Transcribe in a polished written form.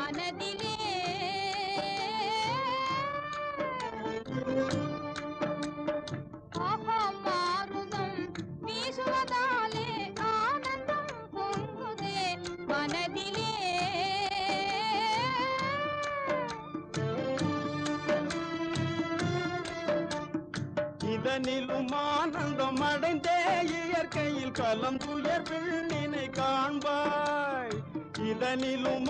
மனதிலே மாறுதம் வீசுவதாலே ஆனந்தம் பொங்குதே மனதிலே இதனிலும் ஆனந்தம் அடைந்தே இயற்கையில் கலம் துயர் பெண்ணினை காண்பாய் இதனிலும்